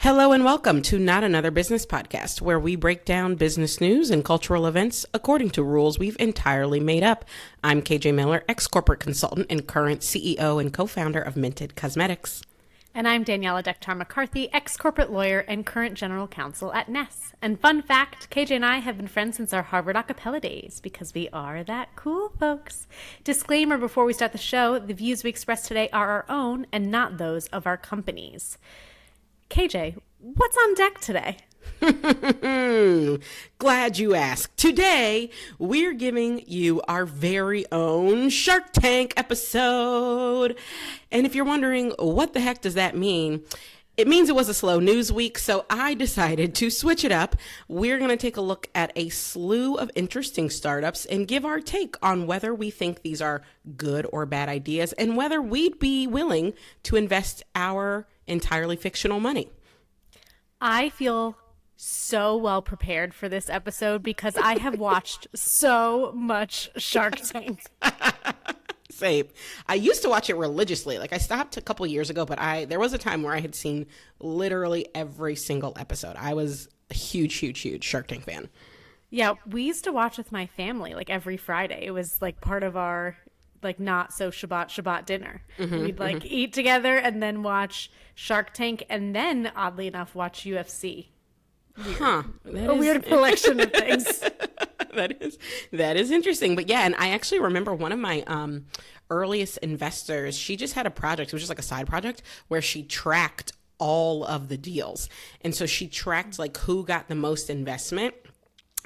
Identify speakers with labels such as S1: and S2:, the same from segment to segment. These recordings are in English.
S1: Hello and welcome to Not Another Business Podcast, where we break down business news and cultural events according to rules we've entirely made up. I'm KJ Miller, ex-corporate consultant and current CEO and co-founder of Minted Cosmetics.
S2: And I'm Daniela Dektar-McCarthy, ex-corporate lawyer and current general counsel at Ness. And fun fact, KJ and I have been friends since our Harvard a cappella days because we are that cool, folks. Disclaimer before we start the show, the views we express today are our own and not those of our companies. KJ, what's on deck today?
S1: Glad you asked. Today, we're giving you our very own Shark Tank episode. And if you're wondering, what the heck does that mean? It means it was a slow news week, so I decided to switch it up. We're going to take a look at a slew of interesting startups and give our take on whether we think these are good or bad ideas and whether we'd be willing to invest our entirely fictional money.
S2: I feel so well prepared for this episode because I have watched so much Shark Tank.
S1: Same. I used to watch it religiously. Like I stopped a couple years ago, but there was a time where I had seen literally every single episode. I was a huge Shark Tank fan.
S2: Yeah, we used to watch with my family like every Friday. It was like part of our like not so Shabbat dinner. We'd like eat together and then watch Shark Tank and then oddly enough watch UFC. Weird collection of things.
S1: That is interesting. But yeah, and I actually remember one of my earliest investors, she just had a project, it was just like a side project where she tracked all of the deals. And so she tracked like who got the most investment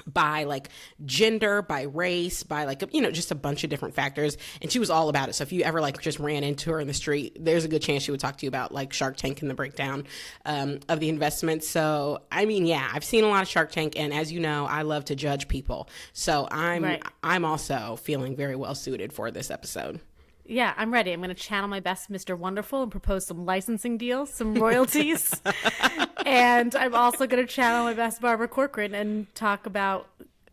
S1: by like gender, by race, by like, just a bunch of different factors. And she was all about it. So if you ever like just ran into her in the street, there's a good chance she would talk to you about like Shark Tank and the breakdown of the investment. So, I mean, yeah, I've seen a lot of Shark Tank. And as you know, I love to judge people. So I'm also feeling very well suited for this episode.
S2: Yeah, I'm ready. I'm going to channel my best Mr. Wonderful and propose some licensing deals, some royalties. And I'm also going to channel my best Barbara Corcoran and talk about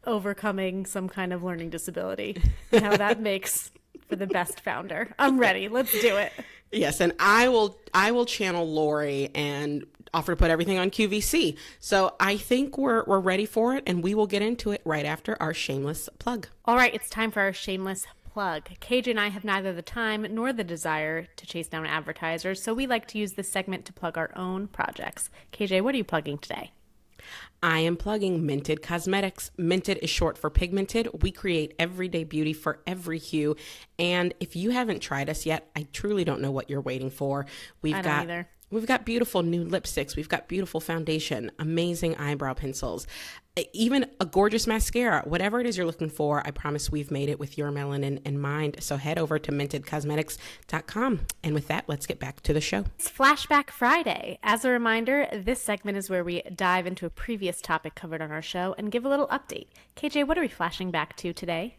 S2: overcoming some kind of learning disability and how that makes for the best founder. I'm ready. Let's do it.
S1: Yes, and I will channel Lori and offer to put everything on QVC. So I think we're ready for it, and we will get into it right after our shameless plug.
S2: All right, it's time for our shameless plug. KJ and I have neither the time nor the desire to chase down advertisers, so we like to use this segment to plug our own projects. KJ, what are you plugging today?
S1: I am plugging Minted Cosmetics. Minted is short for pigmented. We create everyday beauty for every hue. And if you haven't tried us yet, I truly don't know what you're waiting for.
S2: I don't either.
S1: We've got beautiful new lipsticks. We've got beautiful foundation, amazing eyebrow pencils, even a gorgeous mascara. Whatever it is you're looking for, I promise we've made it with your melanin in mind. So head over to mintedcosmetics.com. And with that, let's get back to the show.
S2: It's Flashback Friday. As a reminder, this segment is where we dive into a previous topic covered on our show and give a little update. KJ, what are we flashing back to today?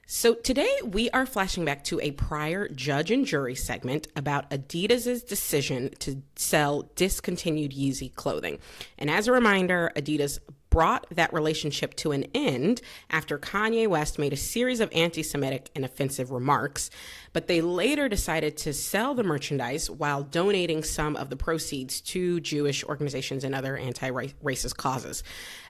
S1: So today we are flashing back to a prior judge and jury segment about Adidas's decision to sell discontinued Yeezy clothing. And as a reminder, Adidas brought that relationship to an end after Kanye West made a series of anti-Semitic and offensive remarks, but they later decided to sell the merchandise while donating some of the proceeds to Jewish organizations and other anti-racist causes.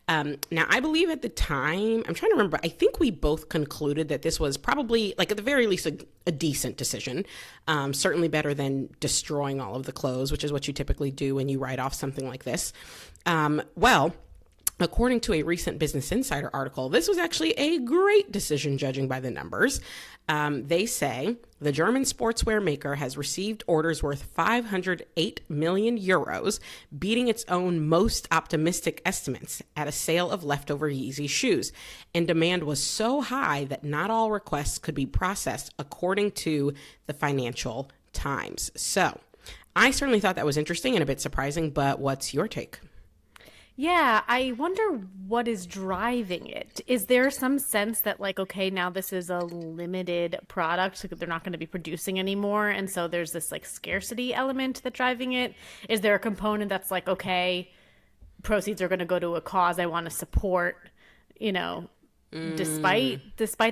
S1: Now, I believe at the time, I'm trying to remember, I think we both concluded that this was probably, like at the very least, a decent decision. Certainly better than destroying all of the clothes, which is what you typically do when you write off something like this. According to a recent Business Insider article, this was actually a great decision judging by the numbers. They say the German sportswear maker has received orders worth 508 million euros, beating its own most optimistic estimates at a sale of leftover Yeezy shoes. And demand was so high that not all requests could be processed, according to the Financial Times. So I certainly thought that was interesting and a bit surprising, but what's your take?
S2: Yeah, I wonder what is driving it. Is there some sense that like, okay, now this is a limited product, so they're not going to be producing anymore, and so there's this like scarcity element that's driving it? Is there a component that's like, okay, proceeds are going to go to a cause I want to support, despite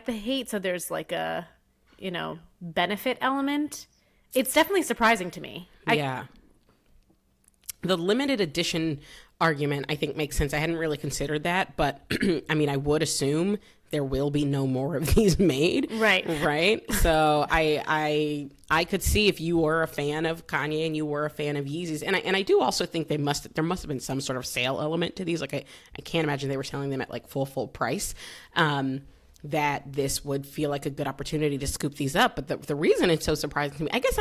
S2: the hate, so there's like a, benefit element? It's definitely surprising to me.
S1: Yeah. The limited edition argument, I think, makes sense. I hadn't really considered that, but I mean, I would assume there will be no more of these made. Right. So I could see if you were a fan of Kanye and you were a fan of Yeezys, and I do also think there must have been some sort of sale element to these. Like I can't imagine they were selling them at like full price. That this would feel like a good opportunity to scoop these up. But the reason it's so surprising to me, I guess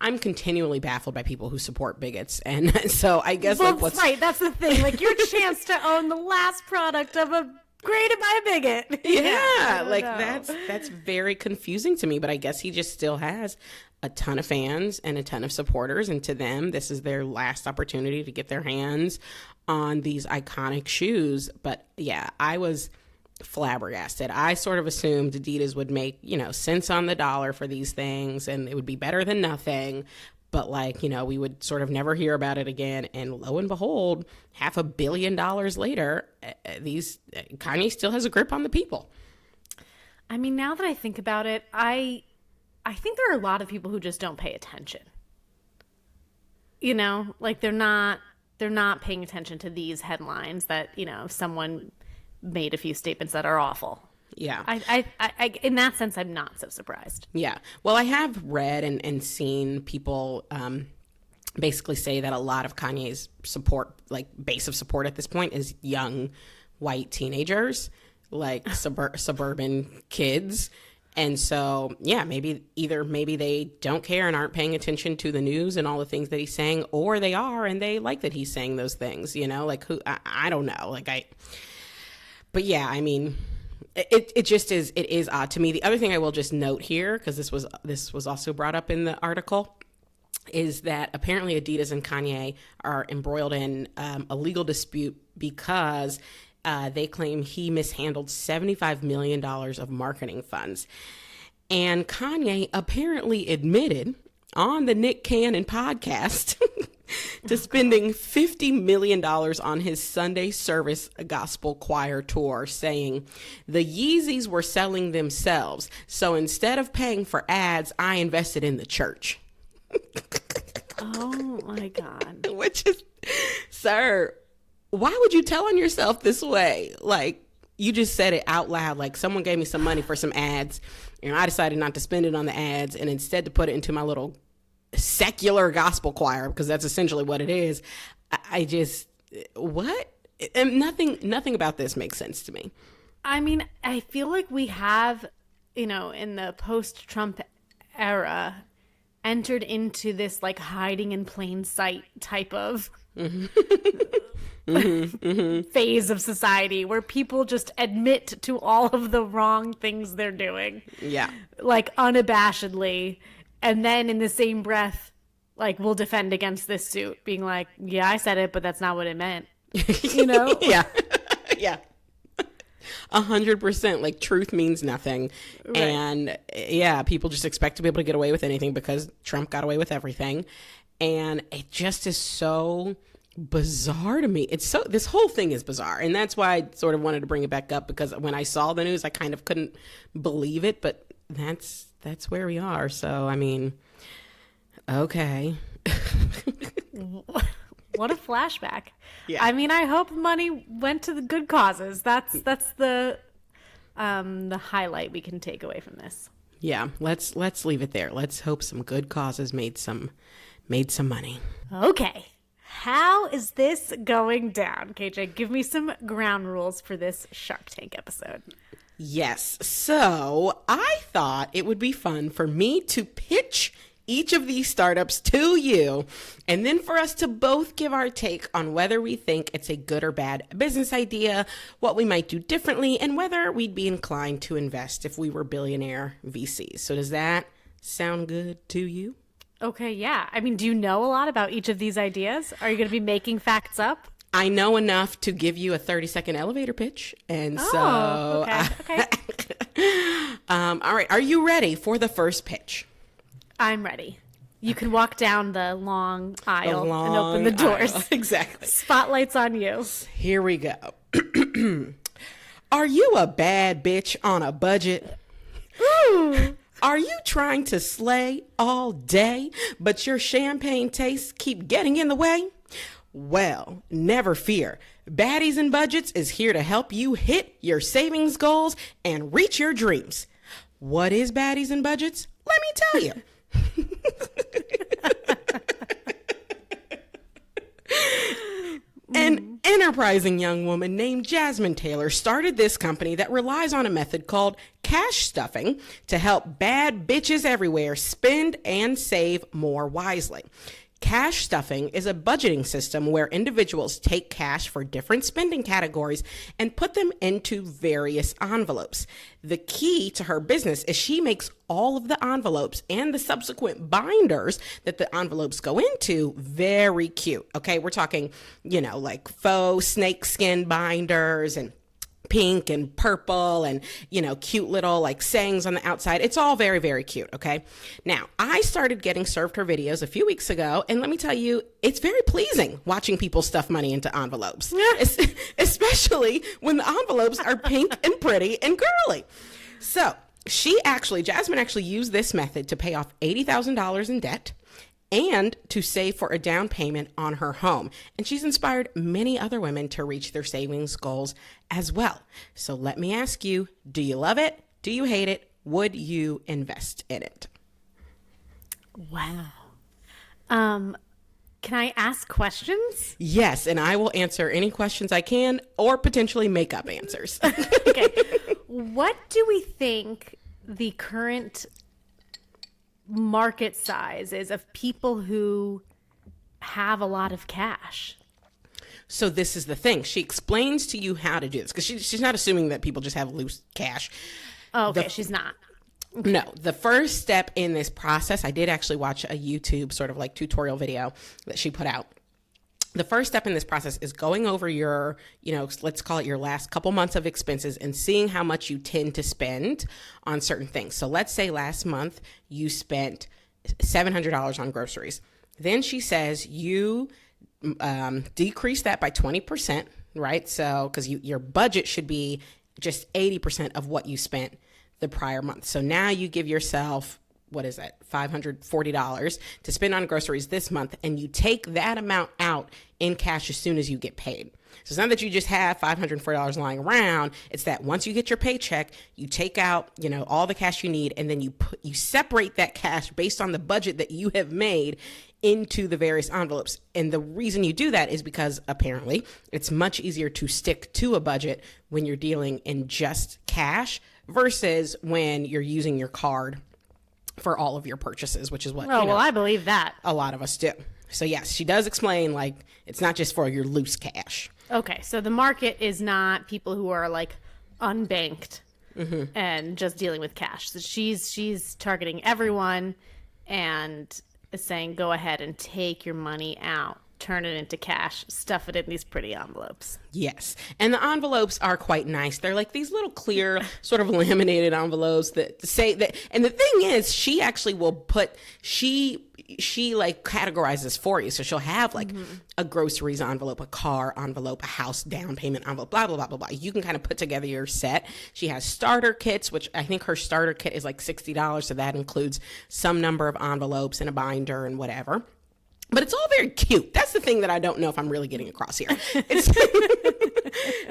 S1: I'm continually baffled by people who support bigots. And so I guess
S2: right, that's the thing. Like your chance to own the last product of a created by a bigot.
S1: Yeah, like that's very confusing to me. But I guess he just still has a ton of fans and a ton of supporters. And to them, this is their last opportunity to get their hands on these iconic shoes. But yeah, I was flabbergasted. I sort of assumed Adidas would make, cents on the dollar for these things and it would be better than nothing. But we would sort of never hear about it again. And lo and behold, $500 million later, Kanye still has a grip on the people.
S2: I mean, now that I think about it, I think there are a lot of people who just don't pay attention. Like they're not paying attention to these headlines that, someone made a few statements that are awful.
S1: Yeah.
S2: I in that sense, I'm not so surprised.
S1: Yeah. Well, I have read and seen people basically say that a lot of Kanye's support, like base of support at this point, is young white teenagers, like suburban kids. And so, yeah, maybe they don't care and aren't paying attention to the news and all the things that he's saying, or they are and they like that he's saying those things, like who, I don't know. But yeah, I mean, it just is, it is odd to me. The other thing I will just note here, because this was also brought up in the article, is that apparently Adidas and Kanye are embroiled in a legal dispute because they claim he mishandled $75 million of marketing funds. And Kanye apparently admitted on the Nick Cannon podcast to spending $50 million on his Sunday service gospel choir tour, saying the Yeezys were selling themselves. So instead of paying for ads, I invested in the church.
S2: Oh my God.
S1: Which is, sir, why would you tell on yourself this way? Like, you just said it out loud. Like, someone gave me some money for some ads, and I decided not to spend it on the ads and instead to put it into my little secular gospel choir, because that's essentially what it is. I just, what? And nothing about this makes sense to me.
S2: I mean, I feel like we have, in the post-Trump era, entered into this like hiding in plain sight type of phase of society where people just admit to all of the wrong things they're doing.
S1: Yeah. Like
S2: unabashedly. And then in the same breath, like, we'll defend against this suit, being like, yeah, I said it, but that's not what it meant.
S1: Yeah. Yeah. 100%. Like, truth means nothing. Right. And yeah, people just expect to be able to get away with anything because Trump got away with everything. And it just is so bizarre to me. This whole thing is bizarre. And that's why I sort of wanted to bring it back up, because when I saw the news, I kind of couldn't believe it, but that's where we are. So, I mean, okay.
S2: What a flashback.
S1: Yeah.
S2: I mean, I hope money went to the good causes. That's the highlight we can take away from this.
S1: Yeah, let's leave it there. Let's hope some good causes made some money.
S2: Okay. How is this going down? KJ, give me some ground rules for this Shark Tank episode.
S1: Yes. So I thought it would be fun for me to pitch each of these startups to you, and then for us to both give our take on whether we think it's a good or bad business idea, what we might do differently, and whether we'd be inclined to invest if we were billionaire VCs. So does that sound good to you?
S2: Okay, yeah. I mean, do you know a lot about each of these ideas? Are you going to be making facts up?
S1: I know enough to give you a 30-second elevator pitch. And so,
S2: okay.
S1: All right. Are you ready for the first pitch?
S2: I'm ready. You can walk down the long aisle and open the doors.
S1: Aisle. Exactly.
S2: Spotlight's on you.
S1: Here we go. Are you a bad bitch on a budget?
S2: Ooh.
S1: Are you trying to slay all day, but your champagne tastes keep getting in the way? Well, never fear. Baddies and Budgets is here to help you hit your savings goals and reach your dreams. What is Baddies and Budgets? Let me tell you. An enterprising young woman named Jasmine Taylor started this company that relies on a method called cash stuffing to help bad bitches everywhere spend and save more wisely. Cash stuffing is a budgeting system where individuals take cash for different spending categories and put them into various envelopes. The key to her business is she makes all of the envelopes and the subsequent binders that the envelopes go into very cute. Okay, we're talking, like faux snakeskin binders and pink and purple and, cute little like sayings on the outside. It's all very, very cute. Okay. Now, I started getting served her videos a few weeks ago. And let me tell you, it's very pleasing watching people stuff money into envelopes, especially when the envelopes are pink and pretty and girly. So Jasmine actually used this method to pay off $80,000 in debt and to save for a down payment on her home. And she's inspired many other women to reach their savings goals as well. So let me ask you, do you love it? Do you hate it? Would you invest in it?
S2: Wow. Can I ask questions?
S1: Yes, and I will answer any questions I can or potentially make up answers.
S2: Okay. What do we think the current market size is of people who have a lot of cash?
S1: So this is the thing. She explains to you how to do this because she's not assuming that people just have loose cash.
S2: Oh, okay. She's not. Okay.
S1: No, the first step in this process, I did actually watch a YouTube sort of like tutorial video that she put out. The first step in this process is going over your, let's call it your last couple months of expenses and seeing how much you tend to spend on certain things. So let's say last month you spent $700 on groceries. Then she says you decrease that by 20%, right? So because your budget should be just 80% of what you spent the prior month. So now you give yourself, what is that, $540 to spend on groceries this month, and you take that amount out in cash as soon as you get paid. So it's not that you just have $540 lying around. It's that once you get your paycheck, you take out, all the cash you need, and then you separate that cash based on the budget that you have made into the various envelopes. And the reason you do that is because apparently it's much easier to stick to a budget when you're dealing in just cash versus when you're using your card for all of your purchases, which is what
S2: I believe that
S1: a lot of us do. So yes, she does explain like it's not just for your loose cash.
S2: Okay, so the market is not people who are like unbanked and just dealing with cash. So she's targeting everyone and is saying go ahead and take your money out, turn it into cash, stuff it in these pretty envelopes.
S1: Yes. And the envelopes are quite nice. They're like these little clear sort of laminated envelopes that say that. And the thing is, she actually will put, she like categorizes for you. So she'll have like a groceries envelope, a car envelope, a house down payment envelope, blah, blah, blah, blah, blah. You can kind of put together your set. She has starter kits, which I think her starter kit is like $60. So that includes some number of envelopes and a binder and whatever. But it's all very cute. That's the thing that I don't know if I'm really getting across here.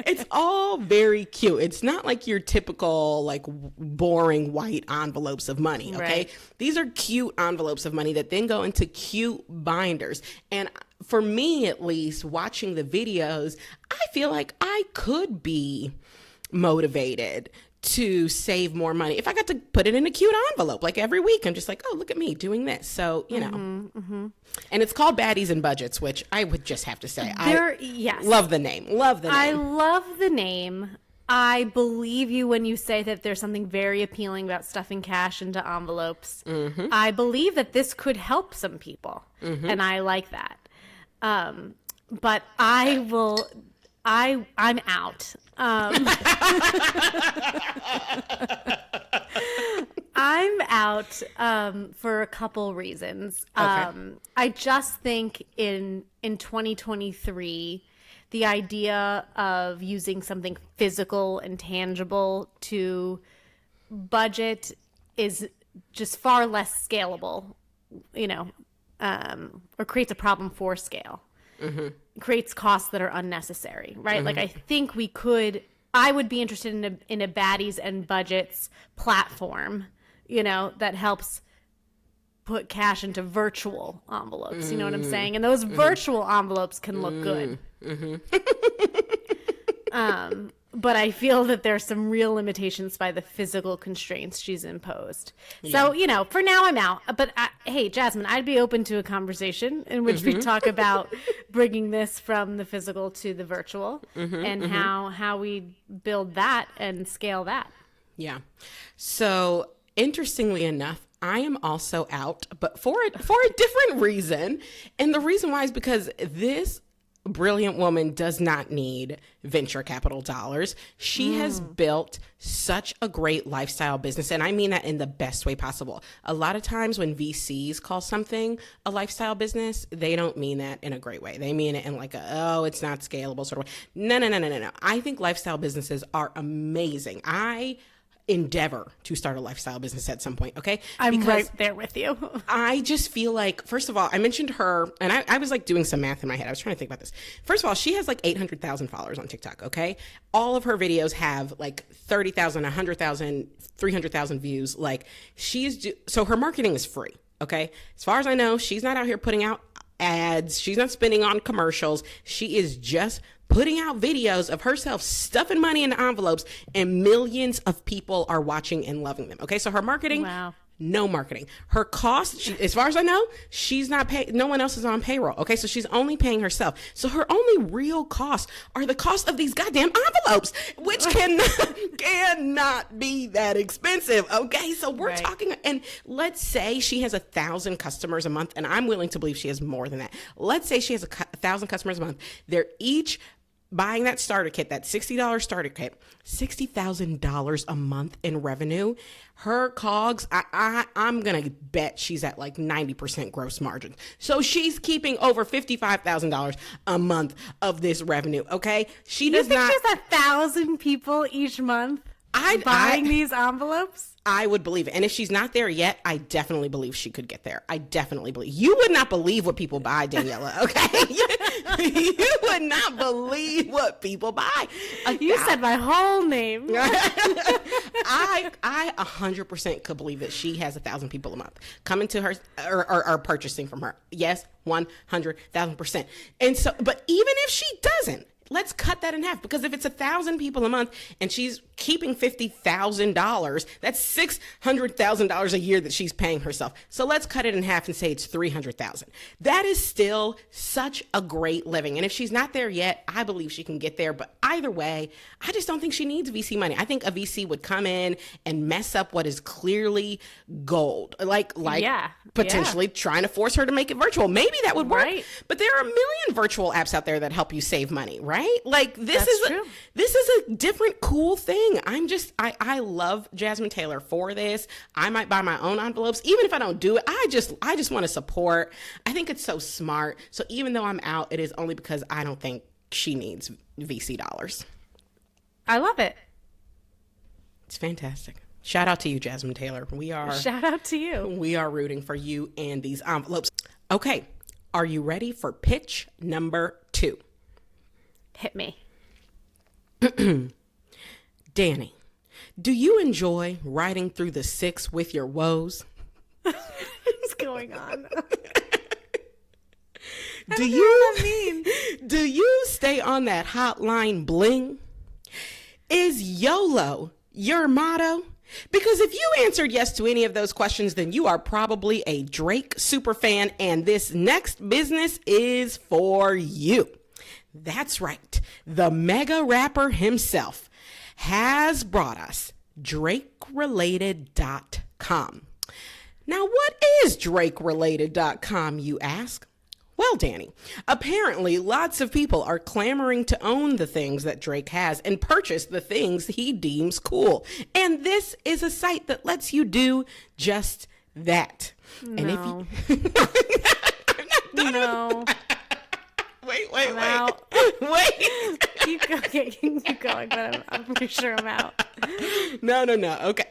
S1: It's all very cute. It's not like your typical, like, boring white envelopes of money, okay?
S2: Right.
S1: These are cute envelopes of money that then go into cute binders. And for me, at least, watching the videos, I feel like I could be motivated to save more money if I got to put it in a cute envelope like every week. I'm just like, oh, look at me doing this. So, and it's called Baddies and Budgets, which I would just have to say,
S2: yes.
S1: Love the name.
S2: I love the name. I believe you when you say that there's something very appealing about stuffing cash into envelopes. I believe that this could help some people, and I like that. But I'm out. I'm out for a couple reasons.
S1: Okay.
S2: I just think in 2023, the idea of using something physical and tangible to budget is just far less scalable, or creates a problem for scale. creates costs that are unnecessary, right? Like I think I would be interested in a baddies and budgets platform, that helps put cash into virtual envelopes. You know what I'm saying? And those virtual envelopes can look good. But I feel that there's some real limitations by the physical constraints she's imposed. So, for now I'm out. But hey, Jasmine, I'd be open to a conversation in which we talk about bringing this from the physical to the virtual and how we build that and scale that.
S1: Yeah. So interestingly enough, I am also out, but for a different reason. And the reason why is because this brilliant woman does not need venture capital dollars. She has built such a great lifestyle business. And I mean that in the best way possible. A lot of times when VCs call something a lifestyle business, they don't mean that in a great way. They mean it in like it's not scalable sort of way. No. I think lifestyle businesses are amazing. I endeavor to start a lifestyle business at some point, okay?
S2: I'm right there with you.
S1: I just feel like, first of all, I mentioned her, and I was like doing some math in my head. I was trying to think about this. First of all, she has like 800,000 followers on TikTok, okay? All of her videos have like 30,000, 100,000, 300,000 views. Like so her marketing is free, okay? As far as I know, she's not out here putting out ads. She's not spending on commercials. She is just putting out videos of herself stuffing money into envelopes, and millions of people are watching and loving them. Okay, so her marketing,
S2: wow.
S1: No marketing. Her cost, as far as I know, she's not paying, no one else is on payroll. Okay, so she's only paying herself. So her only real costs are the cost of these goddamn envelopes, which cannot be that expensive. Okay, so we're talking, and let's say she has 1,000 customers a month, and I'm willing to believe she has more than that. Let's say she has 1,000 customers a month. They're each buying that starter kit, that $60 starter kit, $60,000 a month in revenue. Her COGS, I'm going to bet she's at like 90% gross margin. So she's keeping over $55,000 a month of this revenue, okay? She does not.
S2: You think she has 1,000 people each month buying these envelopes?
S1: I would believe it. And if she's not there yet, I definitely believe she could get there. I definitely believe. You would not believe what people buy, Daniela, okay? You would not believe what people buy.
S2: You said my whole name.
S1: I 100% could believe that she has 1,000 people a month coming to her or purchasing from her. Yes, 100,000%. And so, but even if she doesn't, let's cut that in half, because if it's 1,000 people a month and she's keeping $50,000, that's $600,000 a year that she's paying herself. So let's cut it in half and say it's $300,000. That is still such a great living. And if she's not there yet, I believe she can get there. But either way, I just don't think she needs VC money. I think a VC would come in and mess up what is clearly gold, like potentially trying to force her to make it virtual. Maybe that would work. Right. But there are a million virtual apps out there that help you save money, right? Like this is a different cool thing. I love Jasmine Taylor for this. I might buy my own envelopes. Even if I don't do it, I just want to support. I think it's so smart. So even though I'm out, it is only because I don't think she needs VC dollars.
S2: I love it.
S1: It's fantastic. Shout out to you, Jasmine Taylor.
S2: Shout out to you.
S1: We are rooting for you and these envelopes. Okay. Are you ready for pitch number 2?
S2: Hit me.
S1: Danny, do you enjoy riding through the 6 with your woes?
S2: What's going on?
S1: Do you stay on that hotline bling? Is YOLO your motto? Because if you answered yes to any of those questions, then you are probably a Drake superfan, and this next business is for you. That's right. The mega rapper himself has brought us DrakeRelated.com. Now, what is DrakeRelated.com, you ask? Well, Danny, apparently lots of people are clamoring to own the things that Drake has and purchase the things he deems cool. And this is a site that lets you do just that.
S2: No.
S1: And if you... I'm not done
S2: no.
S1: Wait.
S2: Keep going, but I'm pretty sure I'm out.
S1: No. Okay.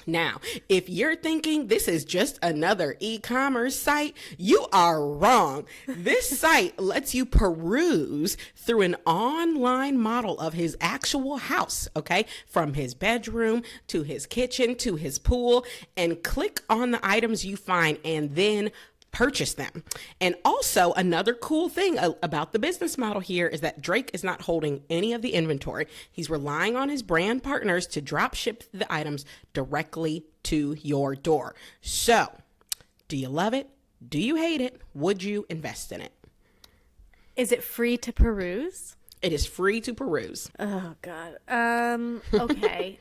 S1: Now, if you're thinking this is just another e-commerce site, you are wrong. This site lets you peruse through an online model of his actual house, okay? From his bedroom to his kitchen to his pool, and click on the items you find and then purchase them. And also, another cool thing about the business model here is that Drake is not holding any of the inventory. He's relying on his brand partners to drop ship the items directly to your door. So, do you love it? Do you hate it? Would you invest in it?
S2: Is it free to peruse?
S1: It is free to peruse.
S2: Oh, God. Okay.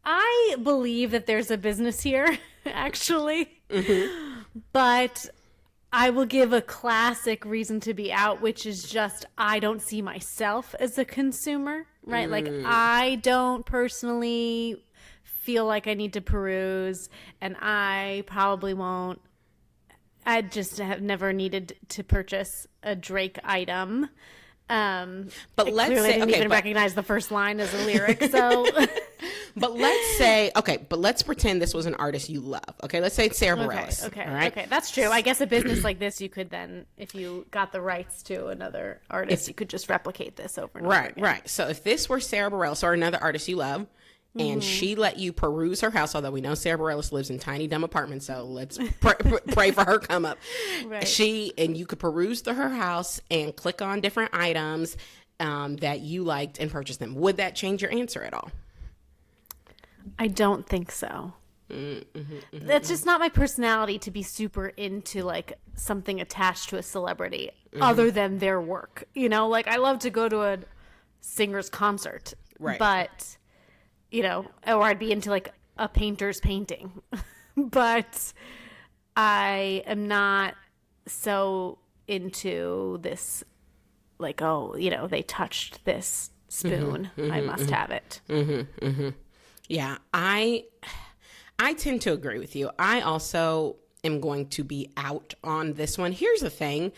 S2: I believe that there's a business here, actually. But I will give a classic reason to be out, which is just I don't see myself as a consumer, right? Like, I don't personally feel like I need to peruse, and I probably won't. I just have never needed to purchase a Drake item.
S1: But
S2: I
S1: let's
S2: clearly
S1: say,
S2: didn't
S1: okay,
S2: even recognize the first line as a lyric, so...
S1: But let's say, okay, but let's pretend this was an artist you love. Okay, let's say it's Sarah Bareilles.
S2: Okay,
S1: all right?
S2: okay, that's true. I guess a business like this, you could then, if you got the rights to another artist, you could just replicate this over and over again.
S1: Right. So if this were Sarah Bareilles or another artist you love, and she let you peruse her house, although we know Sarah Bareilles lives in tiny, dumb apartments, so let's pray for her come up.
S2: Right.
S1: And you could peruse through her house and click on different items that you liked and purchase them. Would that change your answer at all?
S2: I don't think so. That's just not my personality to be super into like something attached to a celebrity other than their work. You know, like I love to go to a singer's concert,
S1: Right.
S2: but you know, or I'd be into like a painter's painting, but I am not so into this, like, oh, you know, they touched this spoon. I must have it.
S1: Yeah, I tend to agree with you. I also am going to be out on this one. Here's the thing.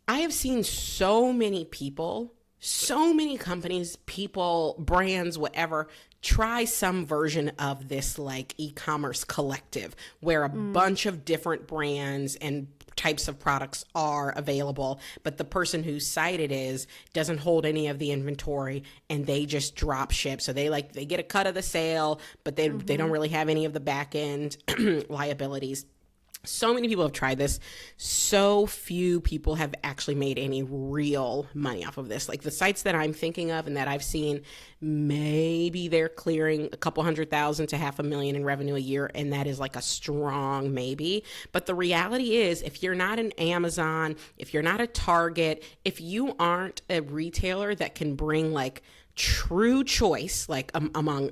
S1: I have seen so many people, so many companies, people, brands, whatever, try some version of this like e-commerce collective where a bunch of different brands and types of products are available, but the person whose site it is doesn't hold any of the inventory and they just drop ship. So they get a cut of the sale, but they don't really have any of the back end liabilities. So many people have tried this. So few people have actually made any real money off of this. Like the sites that I'm thinking of and that I've seen, maybe they're clearing a couple $100,000 to $500,000 in revenue a year. And that is like a strong maybe. But the reality is, if you're not an Amazon, if you're not a Target, if you aren't a retailer that can bring like true choice, like among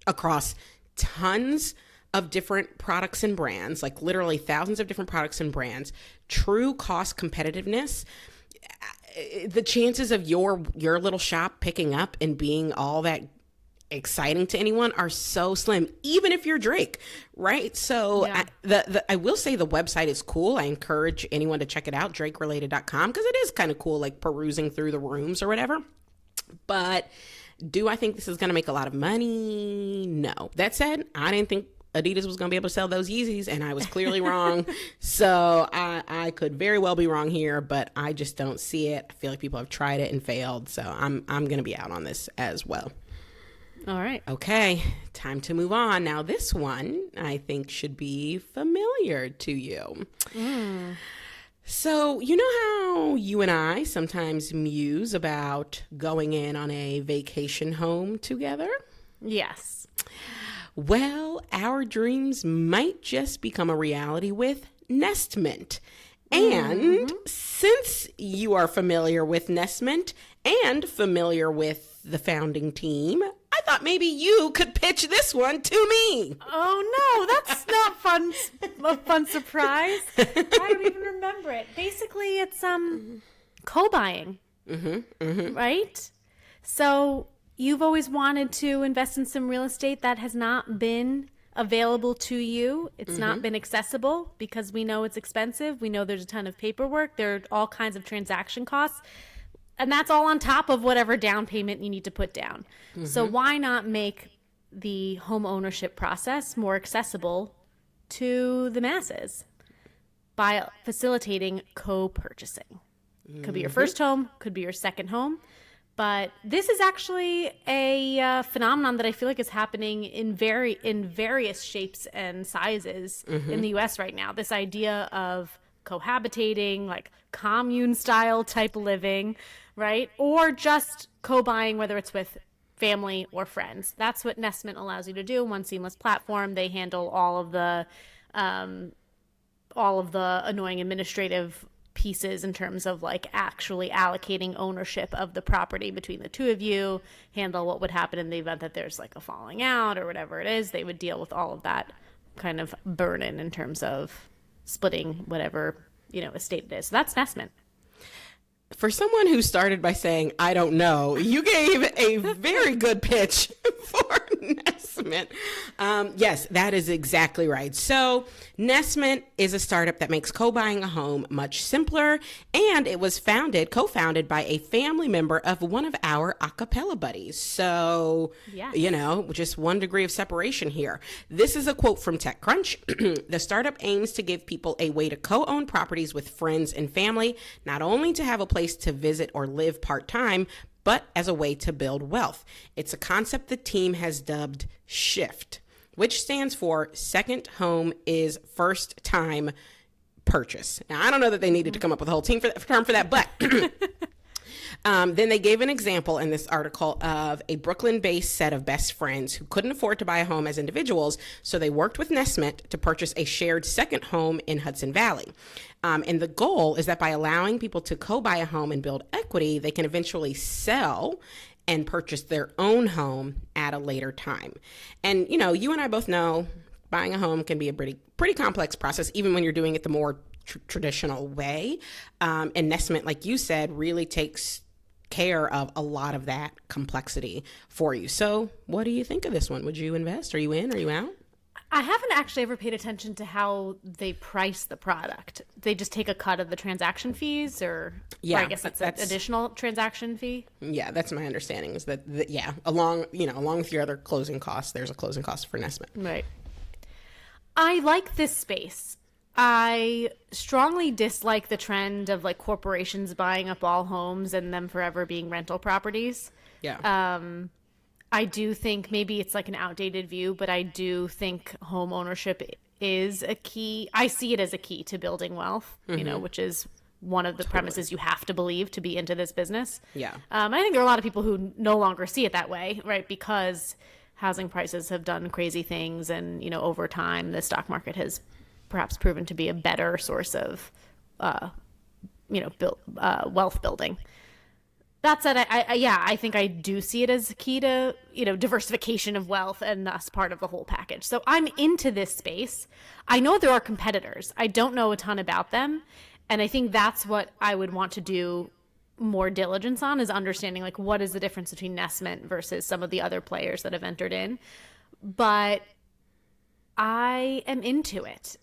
S1: across tons of different products and brands, like literally thousands of different products and brands, true cost competitiveness, the chances of your little shop picking up and being all that exciting to anyone are so slim, even if you're Drake, right? So yeah. I will say the website is cool. I encourage anyone to check it out, drakerelated.com, because it is kind of cool, like perusing through the rooms or whatever. But do I think this is going to make a lot of money? No. That said, I didn't think Adidas was going to be able to sell those Yeezys, and I was clearly wrong. So I could very well be wrong here, but I just don't see it. I feel like people have tried it and failed, so I'm going to be out on this as well.
S2: All right.
S1: Okay, time to move on. Now, this one I think should be familiar to you. So, you know how you and I sometimes muse about going in on a vacation home together?
S2: Yes.
S1: Well, our dreams might just become a reality with Nestment. And since you are familiar with Nestment and familiar with the founding team, I thought maybe you could pitch this one to me.
S2: Oh, no, that's not fun. A fun surprise. I don't even remember it. Basically, it's co-buying, right? So you've always wanted to invest in some real estate that has not been available to you. It's not been accessible because we know it's expensive. We know there's a ton of paperwork. There are all kinds of transaction costs. And that's all on top of whatever down payment you need to put down. So why not make the home ownership process more accessible to the masses by facilitating co-purchasing. Could be your first home, could be your second home. But this is actually a phenomenon that I feel like is happening in various shapes and sizes in the U.S. right now. This idea of cohabitating, like commune-style type living, right? Or just co-buying, whether it's with family or friends. That's what Nestment allows you to do. One seamless platform. They handle all of the annoying administrative pieces in terms of like actually allocating ownership of the property between the two of you, handle what would happen in the event that there's like a falling out or whatever it is. They would deal with all of that kind of burden in terms of splitting whatever, estate it is. So that's Nestment.
S1: For someone who started by saying, I don't know, you gave a very good pitch for Nestment. Yes, that is exactly right. So Nestment is a startup that makes co-buying a home much simpler, and it was co-founded by a family member of one of our a cappella buddies. So,
S2: yes.
S1: Just 1 degree of separation here. This is a quote from TechCrunch. The startup aims to give people a way to co-own properties with friends and family, not only to have a place to visit or live part-time, but as a way to build wealth. It's a concept the team has dubbed SHIFT, which stands for Second Home is First Time Purchase. Now, I don't know that they needed to come up with a whole term for that, but then they gave an example in this article of a Brooklyn-based set of best friends who couldn't afford to buy a home as individuals, so they worked with Nestment to purchase a shared second home in Hudson Valley. And the goal is that by allowing people to co-buy a home and build equity, they can eventually sell and purchase their own home at a later time. And, you and I both know buying a home can be a pretty complex process, even when you're doing it the more traditional way. And Nestment, like you said, really takes care of a lot of that complexity for you. So what do you think of this one? Would you invest? Are you in? Are you out?
S2: I haven't actually ever paid attention to how they price the product. They just take a cut of the transaction fees, or I guess that's an additional transaction fee. Yeah,
S1: that's my understanding. Is that along with your other closing costs, there's a closing cost for Nestment.
S2: Right. I like this space. I strongly dislike the trend of like corporations buying up all homes and them forever being rental properties.
S1: Yeah.
S2: I do think maybe it's like an outdated view, but I do think home ownership is a key. I see it as a key to building wealth, which is one of the premises you have to believe to be into this business.
S1: Yeah.
S2: I think there are a lot of people who no longer see it that way, right? Because housing prices have done crazy things, and, over time, the stock market has perhaps proven to be a better source of, wealth building. That said, I think I do see it as a key to, diversification of wealth and thus part of the whole package. So I'm into this space. I know there are competitors. I don't know a ton about them. And I think that's what I would want to do more diligence on, is understanding like what is the difference between Nestment versus some of the other players that have entered in. But I am into it.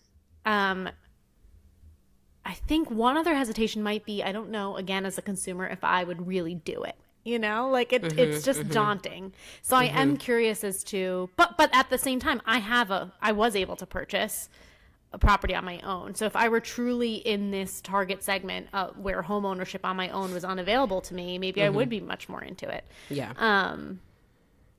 S2: I think one other hesitation might be, I don't know, again, as a consumer, if I would really do it. It's just daunting. So I am curious as to, but at the same time, I was able to purchase a property on my own. So if I were truly in this target segment where home ownership on my own was unavailable to me, maybe I would be much more into it.
S1: Yeah.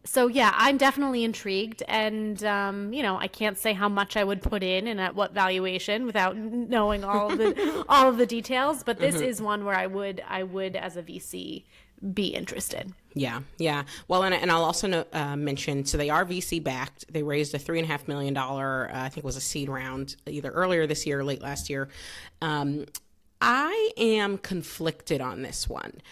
S2: So yeah, I'm definitely intrigued, and I can't say how much I would put in and at what valuation without knowing all of the details. But this is one where I would as a VC be interested.
S1: Yeah. Well, and I'll also mention, so they are VC backed. They raised a $3.5 million, I think it was a seed round, either earlier this year or late last year. I am conflicted on this one.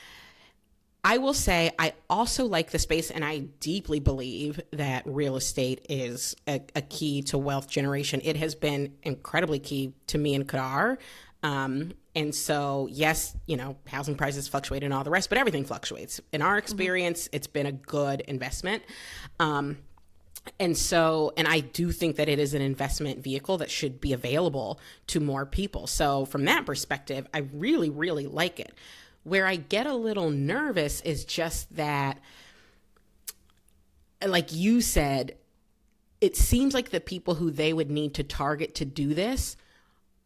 S1: I will say I also like the space, and I deeply believe that real estate is a key to wealth generation. It has been incredibly key to me and Kadar. And so, yes, housing prices fluctuate and all the rest, but everything fluctuates. In our experience, it's been a good investment. And I do think that it is an investment vehicle that should be available to more people. So from that perspective, I really, really like it. Where I get a little nervous is just that like you said, it seems like the people who they would need to target to do this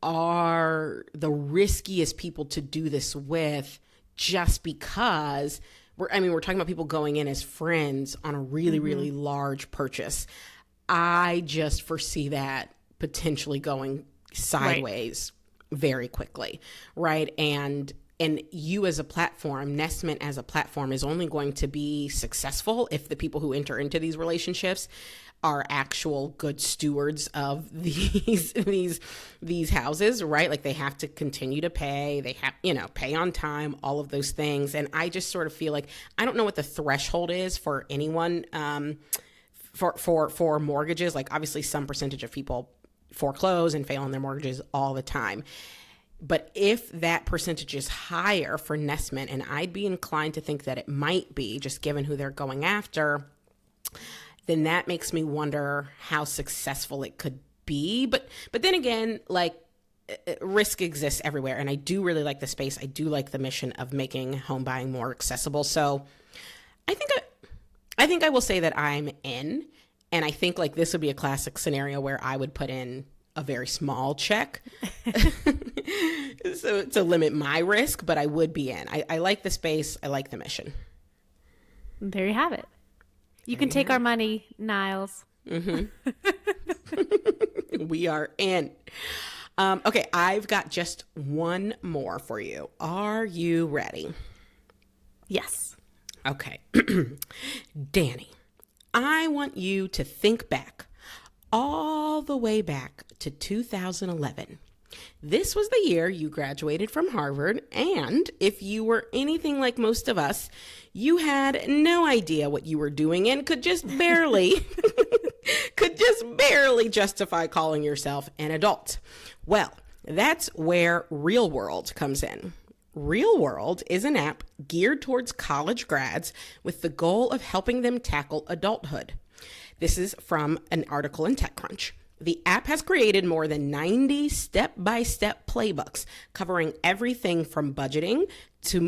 S1: are the riskiest people to do this with, just because we're talking about people going in as friends on a really, really large purchase. I just foresee that potentially going sideways very quickly, right? And you as a platform, Nestment as a platform, is only going to be successful if the people who enter into these relationships are actual good stewards of these houses, right? Like, they have to continue to pay, they have, pay on time, all of those things. And I just sort of feel like, I don't know what the threshold is for anyone, for mortgages. Like, obviously some percentage of people foreclose and fail on their mortgages all the time. But if that percentage is higher for Nestment, and I'd be inclined to think that it might be, just given who they're going after, then that makes me wonder how successful it could be. But then again, like, risk exists everywhere. And I do really like the space. I do like the mission of making home buying more accessible. So I think I will say that I'm in. And I think, like, this would be a classic scenario where I would put in a very small check so to limit my risk, but I would be in. I like the space. I like the mission.
S2: There you have it. You can take our money, Niles.
S1: We are in. Okay, I've got just one more for you. Are you ready?
S2: Yes.
S1: Okay. Danny, I want you to think back, all the way back to 2011. This was the year you graduated from Harvard, and if you were anything like most of us, you had no idea what you were doing and could just barely justify calling yourself an adult. Well, that's where Real World comes in. Real World is an app geared towards college grads with the goal of helping them tackle adulthood. This is from an article in TechCrunch. The app has created more than 90 step-by-step playbooks covering everything from budgeting to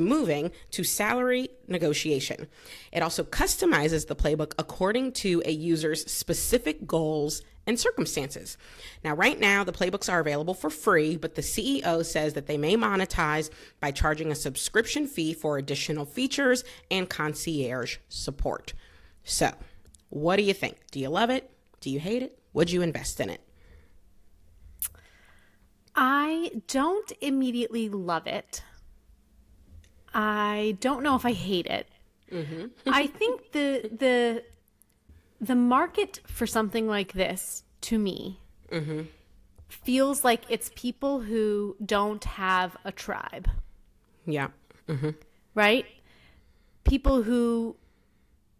S1: moving to salary negotiation. It also customizes the playbook according to a user's specific goals and circumstances. Now, right now, the playbooks are available for free, but the CEO says that they may monetize by charging a subscription fee for additional features and concierge support. So, what do you think? Do you love it? Do you hate it? Would you invest in it?
S2: I don't immediately love it. I don't know if I hate it. I think the market for something like this, to me, feels like it's people who don't have a tribe.
S1: Yeah.
S2: Right? People who,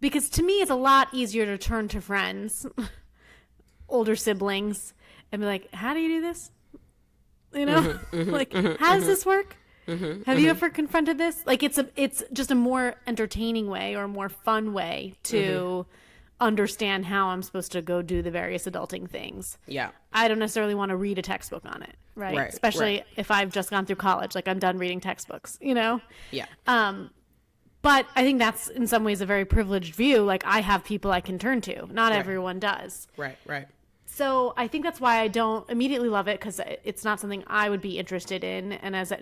S2: because to me it's a lot easier to turn to friends, older siblings, and be like, how do you do this? You know, like, how does this work? Have you ever confronted this? Like, it's just a more entertaining way or a more fun way to understand how I'm supposed to go do the various adulting things.
S1: Yeah.
S2: I don't necessarily want to read a textbook on it, right? Especially if I've just gone through college, like, I'm done reading textbooks, you know?
S1: Yeah.
S2: But I think that's in some ways a very privileged view. Like, I have people I can turn to. Not everyone does.
S1: Right.
S2: So I think that's why I don't immediately love it, because it's not something I would be interested in. And as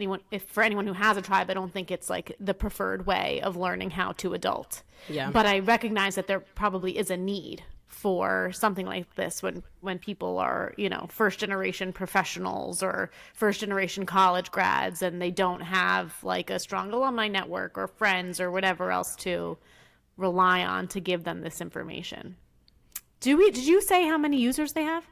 S2: for anyone who has a tribe, I don't think it's like the preferred way of learning how to adult.
S1: Yeah.
S2: But I recognize that there probably is a need for something like this when people are, first generation professionals or first generation college grads, and they don't have like a strong alumni network or friends or whatever else to rely on to give them this information. Did you say how many users they have?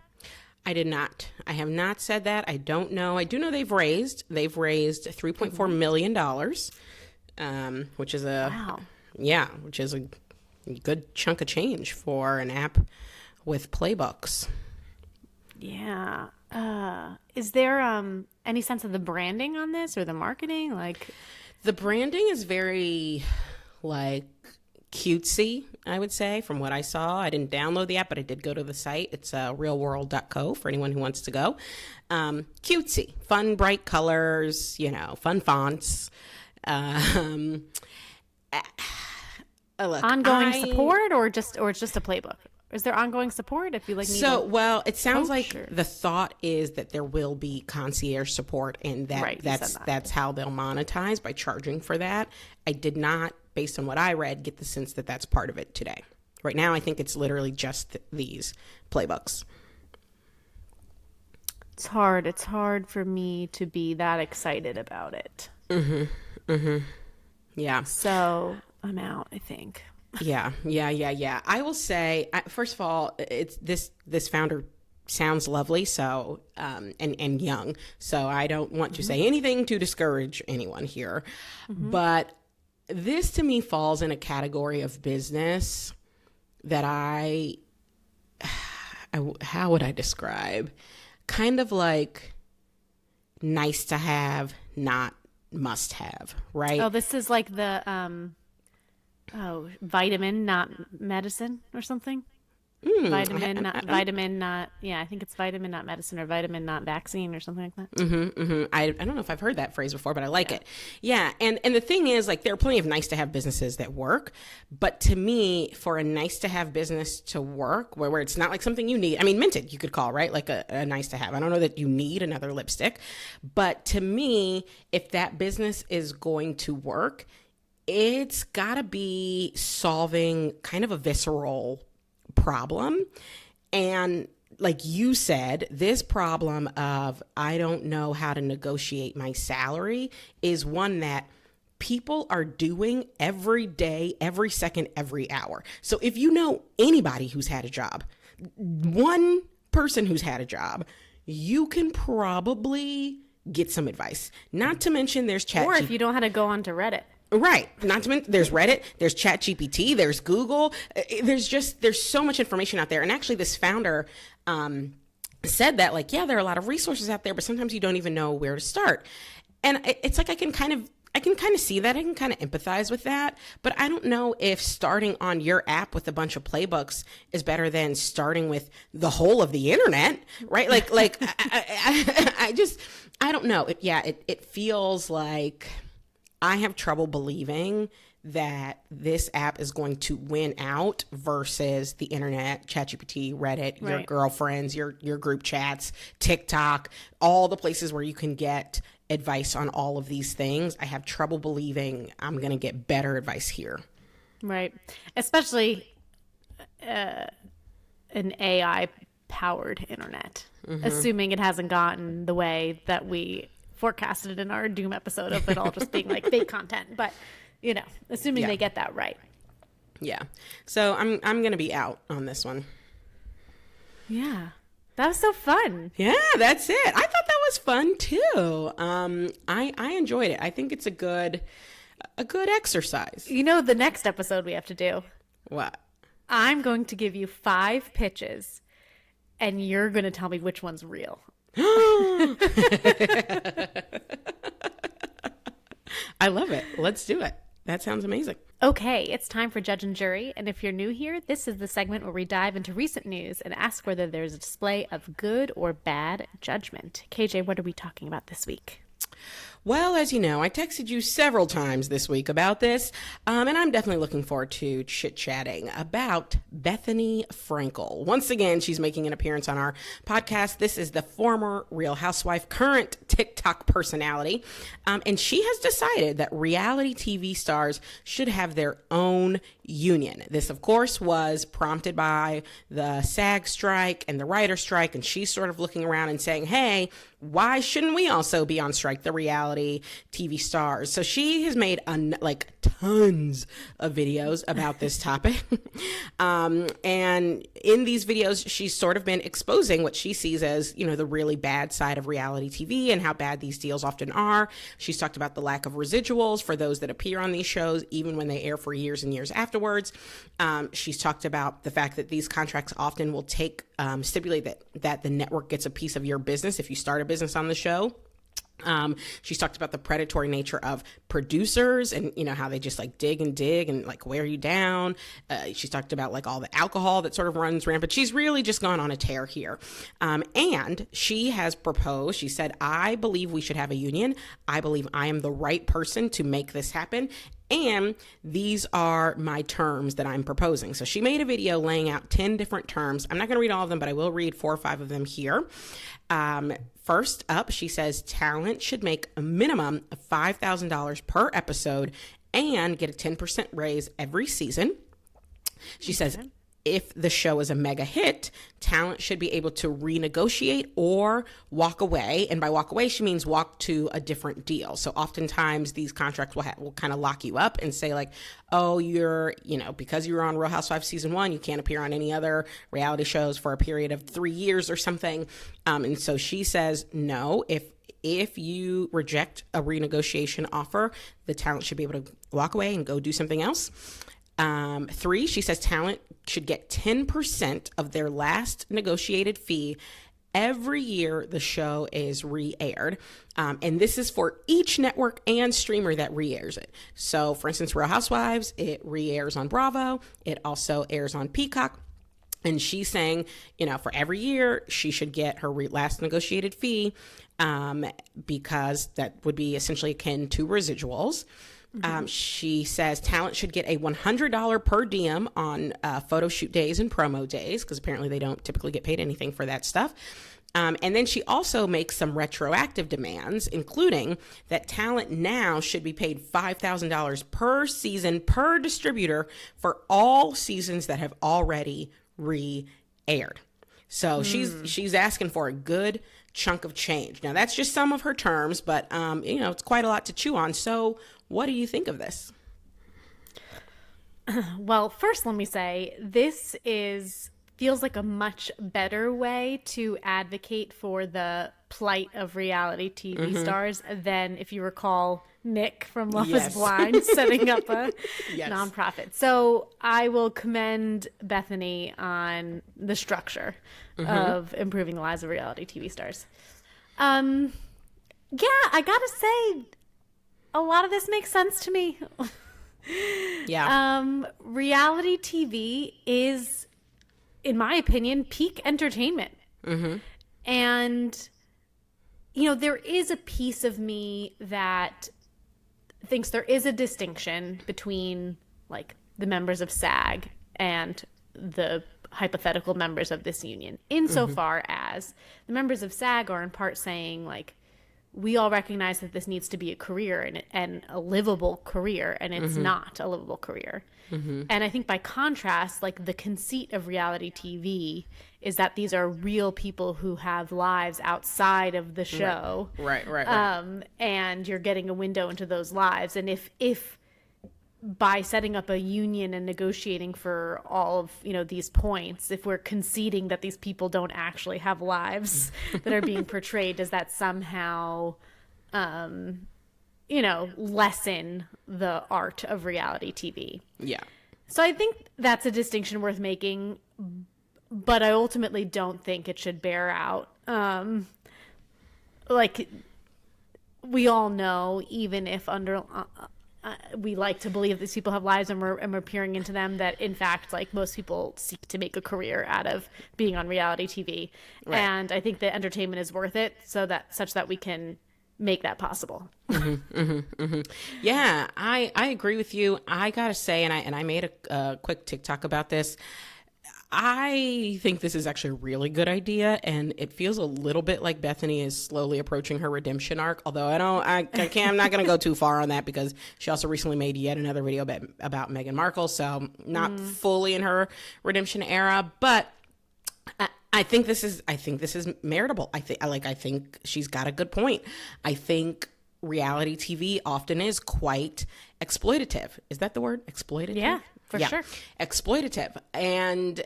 S1: I did not. I have not said that. I don't know. I do know they've raised $3.4 million, which is which is a good chunk of change for an app with playbooks.
S2: Yeah. Is there any sense of the branding on this or the marketing? Like,
S1: the branding is very cutesy, I would say, from what I saw. I didn't download the app, but I did go to the site. It's realworld.co for anyone who wants to go. Cutesy, fun, bright colors, fun fonts. Look,
S2: ongoing support or it's just a playbook? Is there ongoing support if you like need
S1: well, it sounds like
S2: or?
S1: the thought is that there will be concierge support, and that's how they'll monetize, by charging for that. I did not, based on what I read, get the sense that that's part of it today. Right now, I think it's literally just these playbooks.
S2: It's hard. It's hard for me to be that excited about it.
S1: Yeah.
S2: So I'm out, I think.
S1: Yeah. I will say, first of all, it's this founder sounds lovely, so and young. So I don't want to say anything to discourage anyone here, but this to me falls in a category of business that how would I describe? Kind of like nice to have, not must have, right?
S2: Oh, this is like the vitamin, not medicine or something. Vitamin, not. Yeah, I think it's vitamin, not medicine, or vitamin, not vaccine, or something like that.
S1: I don't know if I've heard that phrase before, but I like it. Yeah, and the thing is, like, there are plenty of nice to have businesses that work, but to me, for a nice to have business to work, where it's not like something you need. I mean, Minted, you could call, right, like a nice to have. I don't know that you need another lipstick, but to me, if that business is going to work, it's got to be solving kind of a visceral problem. And like you said, this problem of I don't know how to negotiate my salary is one that people are doing every day, every second, every hour. So if you know anybody who's had a job, one person who's had a job, you can probably get some advice. Not to mention there's
S2: Or if you don't know how to go onto Reddit.
S1: Right. Not to mention there's Reddit, there's ChatGPT, there's Google. There's so much information out there. And actually this founder said that, like, yeah, there are a lot of resources out there, but sometimes you don't even know where to start. And it's like I can kind of see that. I can kind of empathize with that. But I don't know if starting on your app with a bunch of playbooks is better than starting with the whole of the internet, right? Like I don't know. It feels like I have trouble believing that this app is going to win out versus the internet, ChatGPT, Reddit, your girlfriends, your group chats, TikTok, all the places where you can get advice on all of these things. I have trouble believing I'm going to get better advice here.
S2: Right. Especially an AI powered internet, assuming it hasn't gotten the way that we forecasted in our Doom episode of it all just being like fake content, but assuming they get that right.
S1: Yeah. So I'm going to be out on this one.
S2: Yeah. That was so fun.
S1: Yeah, that's it. I thought that was fun too. I enjoyed it. I think it's a good exercise.
S2: The next episode we have to do.
S1: What?
S2: I'm going to give you 5 pitches and you're going to tell me which one's real.
S1: I love it. Let's do it. That sounds amazing.
S2: Okay, it's time for Judge and Jury. And if you're new here, this is the segment where we dive into recent news and ask whether there's a display of good or bad judgment. KJ, what are we talking about this week?
S1: Well, as you know, I texted you several times this week about this, and I'm definitely looking forward to chit-chatting about Bethany Frankel. Once again, she's making an appearance on our podcast. This is the former Real Housewife, current TikTok personality, and she has decided that reality TV stars should have their own union. This, of course, was prompted by the SAG strike and the writer strike, and she's sort of looking around and saying, hey, why shouldn't we also be on strike, the reality TV stars? So she has made tons of videos about this topic. And in these videos, she's sort of been exposing what she sees as, the really bad side of reality TV and how bad these deals often are. She's talked about the lack of residuals for those that appear on these shows, even when they air for years and years afterwards. She's talked about the fact that these contracts often will stipulate that the network gets a piece of your business if you start a business on the show. She's talked about the predatory nature of producers and, how they just dig and wear you down. She's talked about all the alcohol that sort of runs rampant. She's really just gone on a tear here. And she has proposed, she said, I believe we should have a union. I believe I am the right person to make this happen. And these are my terms that I'm proposing. So she made a video laying out 10 different terms. I'm not going to read all of them, but I will read 4 or 5 of them here. First up, she says talent should make a minimum of $5,000 per episode and get a 10% raise every season. She says if the show is a mega hit, talent should be able to renegotiate or walk away. And by walk away, she means walk to a different deal. So oftentimes these contracts will kind of lock you up and say like, oh, because you were on Real Housewives season 1, you can't appear on any other reality shows for a period of 3 years or something. And so she says, no, if you reject a renegotiation offer, the talent should be able to walk away and go do something else. 3, she says talent should get 10% of their last negotiated fee every year the show is re-aired. And this is for each network and streamer that re-airs it. So for instance, Real Housewives, it re-airs on Bravo. It also airs on Peacock. And she's saying, for every year, she should get her last negotiated fee because that would be essentially akin to residuals. She says talent should get a $100 per diem on photo shoot days and promo days, because apparently they don't typically get paid anything for that stuff. And then she also makes some retroactive demands, including that talent now should be paid $5,000 per season per distributor for all seasons that have already re-aired. So she's asking for a good chunk of change. Now that's just some of her terms, but it's quite a lot to chew on. So what do you think of this?
S2: Well, first let me say this feels like a much better way to advocate for the plight of reality TV stars than, if you recall, Nick from Love is Blind setting up a nonprofit. So I will commend Bethany on the structure of improving the lives of reality TV stars. I gotta say, a lot of this makes sense to me. Reality TV is, in my opinion, peak entertainment. And, there is a piece of me that thinks there is a distinction between, like, the members of SAG and the hypothetical members of this union, insofar as the members of SAG are in part saying, like, we all recognize that this needs to be a career and a livable career, and it's not a livable career. And I think by contrast, like, the conceit of reality TV is that these are real people who have lives outside of the show. Right. And you're getting a window into those lives. And if by setting up a union and negotiating for all of, these points, if we're conceding that these people don't actually have lives that are being portrayed, does that somehow, lessen the art of reality TV? Yeah. So I think that's a distinction worth making, but I ultimately don't think it should bear out. We all know, even if we like to believe these people have lives and we're peering into them, that in fact, like, most people seek to make a career out of being on reality TV. Right. And I think that entertainment is worth it such that we can make that possible.
S1: Yeah, I agree with you. I gotta say, and I made a quick TikTok about this. I think this is actually a really good idea, and it feels a little bit like Bethany is slowly approaching her redemption arc. Although I'm not going to go too far on that, because she also recently made yet another video about Meghan Markle, so not fully in her redemption era. But I think this is meritable. I think she's got a good point. I think reality TV often is quite exploitative. Is that the word? Exploitative?
S2: Yeah. For sure.
S1: Exploitative. And,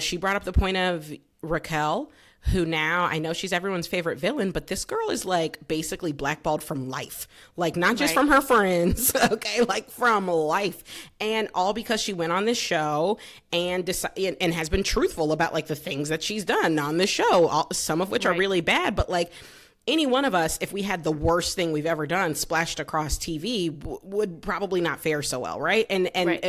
S1: she brought up the point of Raquel, who now, I know she's everyone's favorite villain, but this girl is, like, basically blackballed from life. Like, not just from her friends, okay? Like, from life. And all because she went on this show and has been truthful about, like, the things that she's done on this show, some of which are really bad. But, like, any one of us, if we had the worst thing we've ever done splashed across TV, would probably not fare so well, right?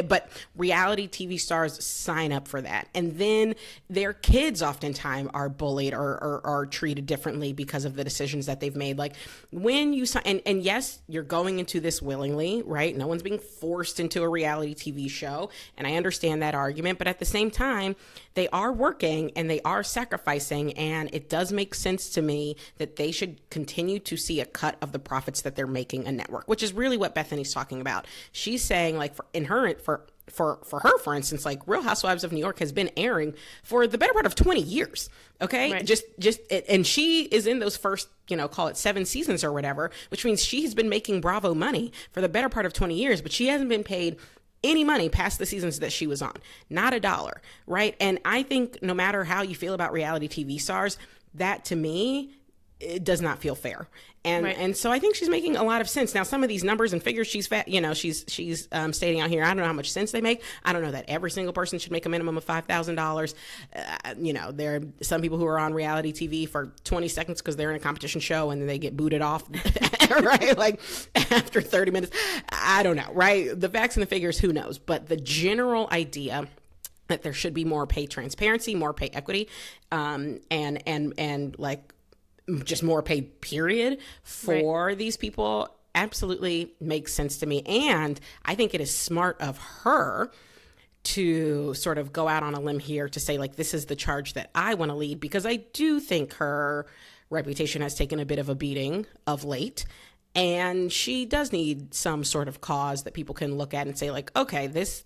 S1: But reality TV stars sign up for that, and then their kids oftentimes are bullied or are treated differently because of the decisions that they've made. Like when you sign, and yes, you're going into this willingly, right? No one's being forced into a reality TV show, and I understand that argument, but at the same time, they are working and they are sacrificing, and it does make sense to me that they should continue to see a cut of the profits that they're making a network, which is really what Bethany's talking about. She's saying, like, for her, for instance, like Real Housewives of New York has been airing for the better part of 20 years. Okay. Right. And she is in those first, call it 7 seasons or whatever, which means she's been making Bravo money for the better part of 20 years, but she hasn't been paid any money past the seasons that she was on. Not a dollar. Right. And I think no matter how you feel about reality TV stars, that to me, it does not feel fair. And so I think she's making a lot of sense. Now, some of these numbers and figures she's stating out here, I don't know how much sense they make. I don't know that every single person should make a minimum of $5,000. There are some people who are on reality TV for 20 seconds because they're in a competition show and then they get booted off, right? Like after 30 minutes. I don't know, right? The facts and the figures, who knows? But the general idea that there should be more pay transparency, more pay equity, and like, just more pay period for these people absolutely makes sense to me. And I think it is smart of her to sort of go out on a limb here to say, like, this is the charge that I want to lead, because I do think her reputation has taken a bit of a beating of late. And she does need some sort of cause that people can look at and say, like, okay, this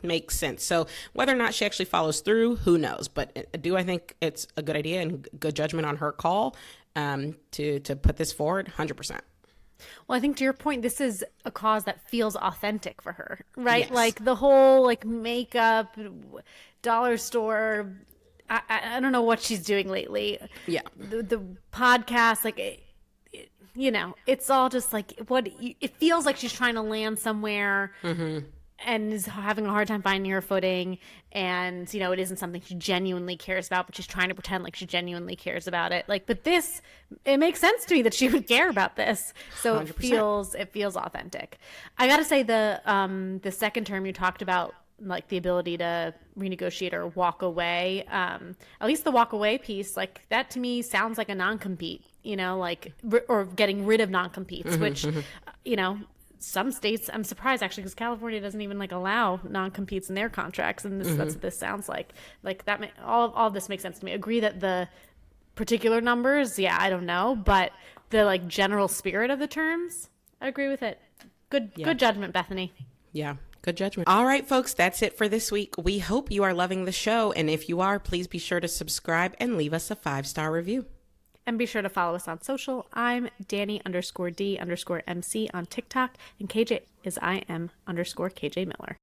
S1: makes sense. So whether or not she actually follows through, who knows? But do I think it's a good idea and good judgment on her call to put this forward? 100%.
S2: Well, I think to your point, this is a cause that feels authentic for her, right?
S1: Yes.
S2: Like the whole like makeup, dollar store. I don't know what she's doing lately.
S1: Yeah.
S2: The podcast, like, it's all just like it feels like she's trying to land somewhere. Mm-hmm. And is having a hard time finding her footing, and it isn't something she genuinely cares about, but she's trying to pretend like she genuinely cares about it. Like, but it makes sense to me that she would care about this, so 100%. It feels authentic. I gotta say the second term you talked about, like the ability to renegotiate or walk away, at least the walk away piece, like that to me sounds like a non-compete, or getting rid of non-competes, which some states, I'm surprised actually, because California doesn't even like allow non-competes in their contracts, and that's what this sounds like. Like that, all of this makes sense to me. Agree that the particular numbers, I don't know, but the like general spirit of the terms, I agree with it. Good judgment, Bethany.
S1: Yeah. Good judgment. All right, folks, that's it for this week. We hope you are loving the show, and if you are, please be sure to subscribe and leave us a 5-star review.
S2: And be sure to follow us on social. I'm Danny_D_MC on TikTok, and KJ is IM_KJ Miller.